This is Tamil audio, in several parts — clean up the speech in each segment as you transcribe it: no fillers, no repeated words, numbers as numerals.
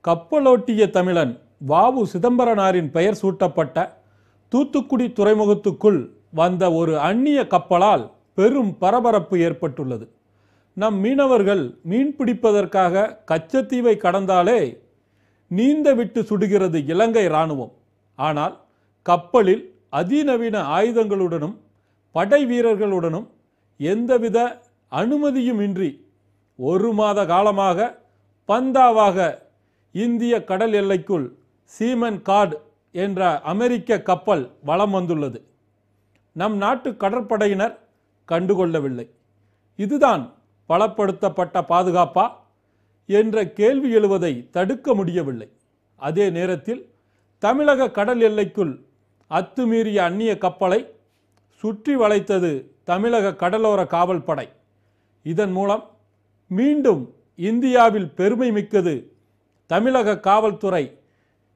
கப்பலோட்டிய தமிழன் வ.உ. சிதம்பரனாரின் பெயர் சூட்டப்பட்ட தூத்துக்குடி துறைமுகத்துக்குள் வந்த ஒரு அந்நிய கப்பலால் பெரும் பரபரப்பு ஏற்பட்டுள்ளது. நம் மீனவர்கள் மீன் பிடிப்பதற்காக கச்சத்தீவை கடந்தாலே நீந்த விட்டு சுடுகிறது இலங்கை இராணுவம். ஆனால் கப்பலில் அதிநவீன ஆயுதங்களுடனும் படை வீரர்களுடனும் எந்தவித அனுமதியும் இன்றி 1 மாத காலமாக பந்தாவாக இந்திய கடல் எல்லைக்குள் சீமன் கார்டு என்ற அமெரிக்க கப்பல் வலம் வந்துள்ளது. நம் நாட்டு கடற்படையினர் கண்டுகொள்ளவில்லை. இதுதான் பலப்படுத்தப்பட்ட பாதுகாப்பா என்ற கேள்வி எழுவதை தடுக்க முடியவில்லை. அதே நேரத்தில் தமிழக கடல் எல்லைக்குள் அத்துமீறிய அந்நிய கப்பலை சுற்றி வளைத்தது தமிழக கடலோர காவல் படை. இதன் மூலம் மீண்டும் இந்தியாவில் பெருமை மிக்கது தமிழக காவல்துறை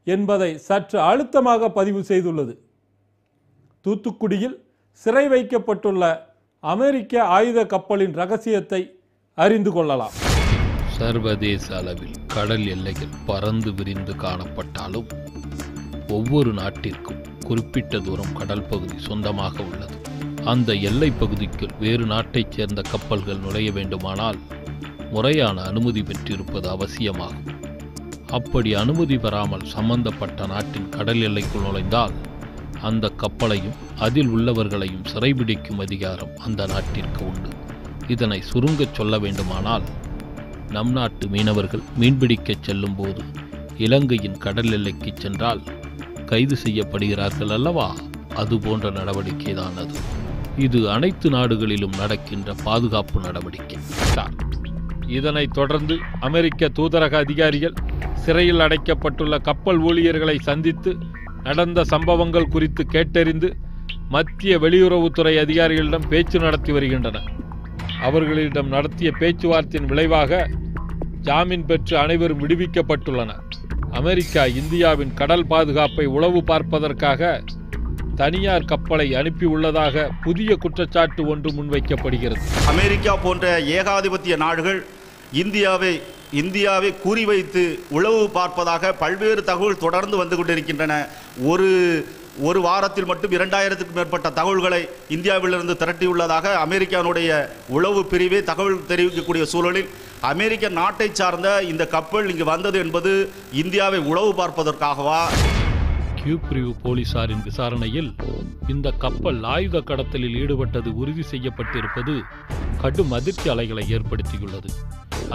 என்பதை சற்று அழுத்தமாக பதிவு செய்துள்ளது. தூத்துக்குடியில் சிறை வைக்கப்பட்டுள்ள அமெரிக்க ஆயுத கப்பலின் ரகசியத்தை அறிந்து கொள்ளலாம். சர்வதேச அளவில் கடல் எல்லைகள் பறந்து விரிந்து காணப்பட்டாலும் ஒவ்வொரு நாட்டிற்கும் குறிப்பிட்ட தூரம் கடல் பகுதி சொந்தமாக உள்ளது. அந்த எல்லை பகுதிக்குள் வேறு நாட்டைச் சேர்ந்த கப்பல்கள் நுழைய வேண்டுமானால் முறையான அனுமதி பெற்றிருப்பது அவசியமாகும். அப்படி அனுமதி பெறாமல் சம்பந்தப்பட்ட நாட்டின் கடல் எல்லைக்குள் நுழைந்தால் அந்த கப்பலையும் அதில் உள்ளவர்களையும் சிறைபிடிக்கும் அதிகாரம் அந்த நாட்டிற்கு உண்டு. இதனை சுருங்கச் சொல்ல வேண்டுமானால், நம் நாட்டு மீனவர்கள் மீன்பிடிக்கச் செல்லும் போது இலங்கையின் கடல் எல்லைக்கு சென்றால் கைது செய்யப்படுகிறார்கள் அல்லவா? அதுபோன்ற நடவடிக்கை தான் அது. இது அனைத்து நாடுகளிலும் நடக்கின்ற பாதுகாப்பு நடவடிக்கை தான். இதனைத் தொடர்ந்து அமெரிக்க தூதரக அதிகாரிகள் சிறையில் அடைக்கப்பட்டுள்ள கப்பல் ஊழியர்களை சந்தித்து நடந்த சம்பவங்கள் குறித்து கேட்டறிந்து மத்திய வெளியுறவுத்துறை அதிகாரிகளிடம் பேச்சு நடத்தி வருகின்றனர். அவர்களிடம் நடத்திய பேச்சுவார்த்தையின் விளைவாக ஜாமீன் பெற்று அனைவரும் விடுவிக்கப்பட்டுள்ளனர். அமெரிக்கா இந்தியாவின் கடல் பாதுகாப்பை உளவு பார்ப்பதற்காக தனியார் கப்பலை அனுப்பியுள்ளதாக புதிய குற்றச்சாட்டு ஒன்று முன்வைக்கப்படுகிறது. அமெரிக்கா போன்ற ஏகாதிபத்திய நாடுகள் இந்தியாவை குறிவைத்து உளவு பார்ப்பதாக பல்வேறு தகவல் தொடர்ந்து வந்து கொண்டிருக்கின்றன. ஒரு வாரத்தில் மட்டும் 2000க்கும் மேற்பட்ட தகவல்களை இந்தியாவிலிருந்து திரட்டியுள்ளதாக அமெரிக்காவுடைய உளவு பிரிவே தகவல் தெரிவிக்கக்கூடிய சூழலில் அமெரிக்க நாட்டை சார்ந்த இந்த கப்பல் இங்கு வந்தது என்பது இந்தியாவை உளவு பார்ப்பதற்காகவா? கியூ பிரிவு போலீசாரின் விசாரணையில் இந்த கப்பல் ஆயுத கடத்தலில் ஈடுபட்டது உறுதி செய்யப்பட்டிருப்பது கடும் அதிர்ச்சி அலைகளை ஏற்படுத்தியுள்ளது.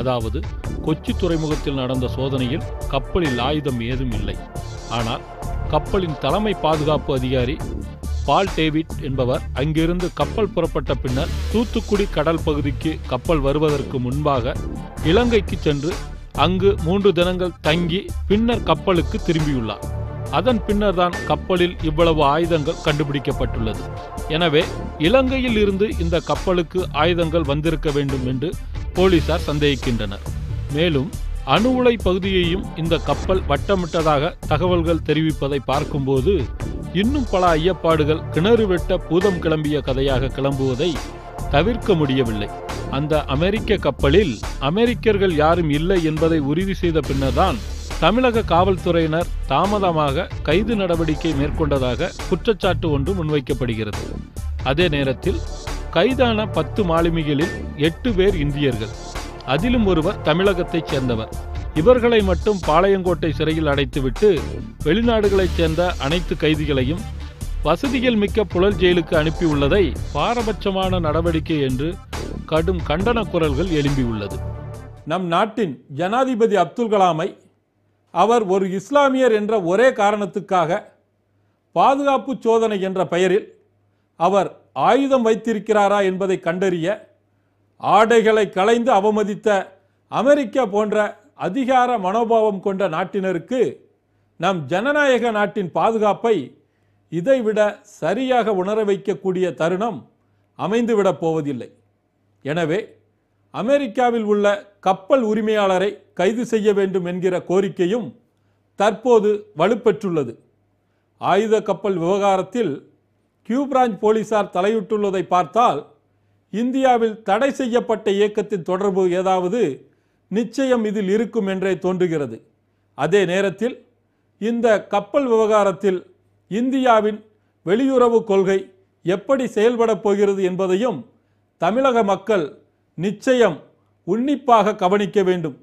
அதாவது, கொச்சி துறைமுகத்தில் நடந்த சோதனையில் கப்பலில் ஆயுதம் ஏதும் இல்லை. ஆனால் கப்பலின் தலைமை பாதுகாப்பு அதிகாரி பால் டேவிட் என்பவர் அங்கிருந்து கப்பல் புறப்பட்ட பின்னர் தூத்துக்குடி கடல் பகுதிக்கு கப்பல் வருவதற்கு முன்பாக இலங்கைக்கு சென்று அங்கு 3 தினங்கள் தங்கி பின்னர் கப்பலுக்கு திரும்பியுள்ளார். அதன் பின்னர் தான் கப்பலில் இவ்வளவு ஆயுதங்கள் கண்டுபிடிக்கப்பட்டுள்ளது. எனவே இலங்கையில் இருந்து இந்த கப்பலுக்கு ஆயுதங்கள் வந்திருக்க வேண்டும் என்று போலீசார் சந்தேகிக்கின்றனர். மேலும் அணு உலை பகுதியையும் இந்த கப்பல் வட்டமிட்டதாக தகவல்கள் தெரிவிப்பதை பார்க்கும்போது இன்னும் பல ஐயப்பாடுகள் கிணறு வெட்ட பூதம் கிளம்பிய கதையாக கிளம்புவதை தவிர்க்க முடியவில்லை. அந்த அமெரிக்க கப்பலில் அமெரிக்கர்கள் யாரும் இல்லை என்பதை உறுதி செய்த பின்னர்தான் தமிழக காவல்துறையினர் தாமதமாக கைது நடவடிக்கை மேற்கொண்டதாக குற்றச்சாட்டு ஒன்று முன்வைக்கப்படுகிறது. அதே நேரத்தில் கைதான 10 மாலுமிகளில் 8 பேர் இந்தியர்கள், அதிலும் ஒருவர் தமிழகத்தைச் சேர்ந்தவர். இவர்களை மட்டும் பாளையங்கோட்டை சிறையில் அடைத்துவிட்டு வெளிநாடுகளைச் சேர்ந்த அனைத்து கைதிகளையும் வசதிகள் மிக்க புழல் ஜெயிலுக்கு அனுப்பியுள்ளதை பாரபட்சமான நடவடிக்கை என்று கடும் கண்டன குரல்கள் எழும்பியுள்ளது. நம் நாட்டின் ஜனாதிபதி அப்துல் கலாமை அவர் ஒரு இஸ்லாமியர் என்ற ஒரே காரணத்துக்காக பாதுகாப்பு சோதனை என்ற பெயரில் அவர் ஆயுதம் வைத்திருக்கிறாரா என்பதை கண்டறிய ஆடைகளை களைந்து அவமதித்த அமெரிக்கா போன்ற அதிகார மனோபாவம் கொண்ட நாட்டினருக்கு நம் ஜனநாயக நாட்டின் பாதுகாப்பை இதைவிட சரியாக உணர வைக்கக்கூடிய தருணம் அமைந்துவிடப் போவதில்லை. எனவே அமெரிக்காவில் உள்ள கப்பல் உரிமையாளரை கைது செய்ய வேண்டும் என்கிற கோரிக்கையும் தற்போது வலுப்பெற்றுள்ளது. ஆயுத கப்பல் விவகாரத்தில் கியூ பிரான்ச் போலீசார் தலையிட்டுள்ளதை பார்த்தால் இந்தியாவில் தடை செய்யப்பட்ட இயக்கத்தின் தொடர்பு ஏதாவது நிச்சயம் இதில் இருக்கும் என்றே தோன்றுகிறது. அதே நேரத்தில் இந்த கப்பல் விவகாரத்தில் இந்தியாவின் வெளியுறவு கொள்கை எப்படி செயல்படப் போகிறது என்பதையும் தமிழக மக்கள் நிச்சயம் உன்னிப்பாக கவனிக்க வேண்டும்.